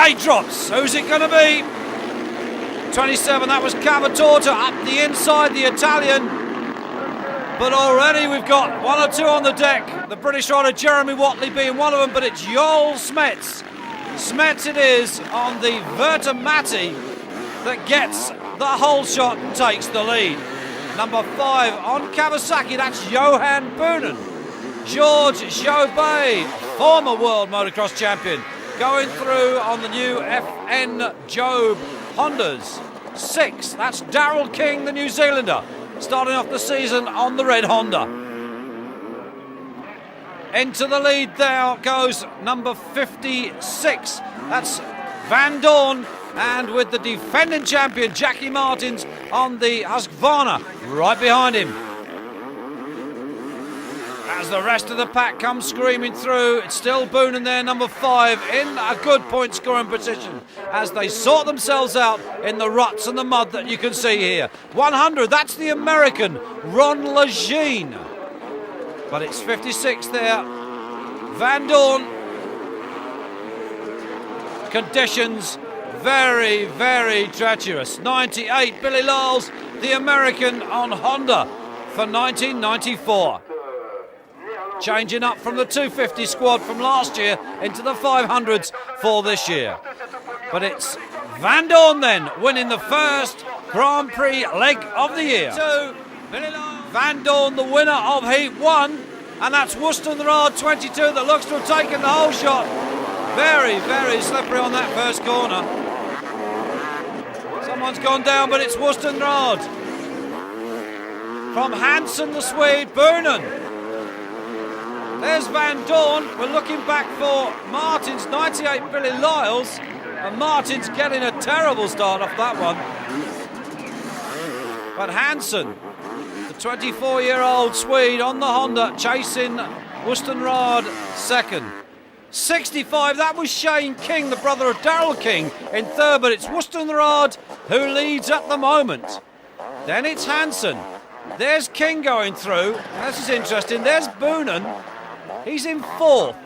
gate drops. Who's it going to be? 27, that was Cavatorta up the inside, the Italian. But already we've got one or two on the deck. The British rider Jeremy Watley being one of them, but it's Joel Smets. Smets it is on the Vertemati that gets the whole shot and takes the lead. Number 5 on Kawasaki, that's Johan Boonen. George Jobet, former world motocross champion, going through on the new FN Jobe Hondas. 6, that's Daryl King, the New Zealander, starting off the season on the red Honda. Into the lead there goes number 56, that's Van Dorn, and with the defending champion Jackie Martins on the Husqvarna right behind him. As the rest of the pack comes screaming through, it's still Boonen there, number 5, in a good point scoring position as they sort themselves out in the ruts and the mud that you can see here. 100, that's the American Ron Lejeune. But it's 56 there. Van Dorn. Conditions very, very treacherous. 98, Billy Lyles, the American on Honda for 1994. Changing up from the 250 squad from last year into the 500s for this year. But it's Van Dorn then winning the first Grand Prix leg of the year. 2, Van Dorn the winner of Heat 1, and that's Woestenrad 22 that looks to have taken the whole shot. Very, very slippery on that first corner. Someone's gone down, but it's Woestenrad. From Hansen the Swede, Boonen. There's Van Dorn. We're looking back for Martins, 98 Billy Lyles. And Martins getting a terrible start off that one. But Hansen, the 24-year-old Swede on the Honda, chasing Woestenrad second. 65, that was Shane King, the brother of Daryl King, in third, but it's Woestenrad who leads at the moment. Then it's Hansen. There's King going through. This is interesting. There's Boonen. He's in fourth.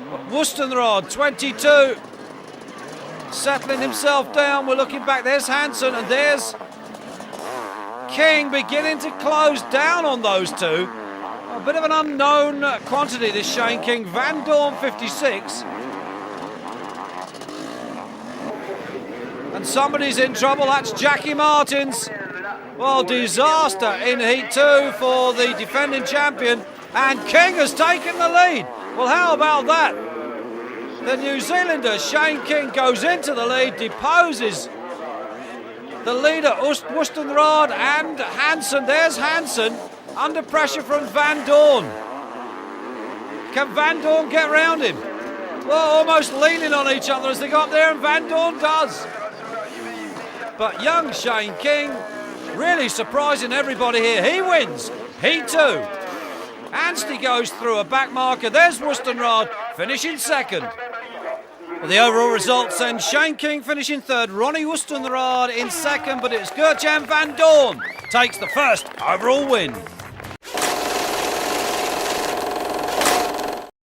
But Woestenrad, 22, settling himself down. We're looking back. There's Hansen, and there's King beginning to close down on those two. A bit of an unknown quantity, this Shane King. Van Dorn, 56. And somebody's in trouble. That's Jackie Martins. Well, disaster in Heat 2 for the defending champion. And King has taken the lead. Well, how about that? The New Zealander, Shane King, goes into the lead, deposes the leader, Woestenrad, and Hansen. There's Hansen, under pressure from Van Dorn. Can Van Dorn get round him? Well, almost leaning on each other as they got there, and Van Dorn does. But young Shane King, really surprising everybody here. He wins Heat 2. Anstey goes through a back marker. There's Woestenrad finishing second. Well, the overall results then, Shane King finishing third, Ronnie Woestenrad in second, but it's Gert-Jan Van Dorn takes the first overall win.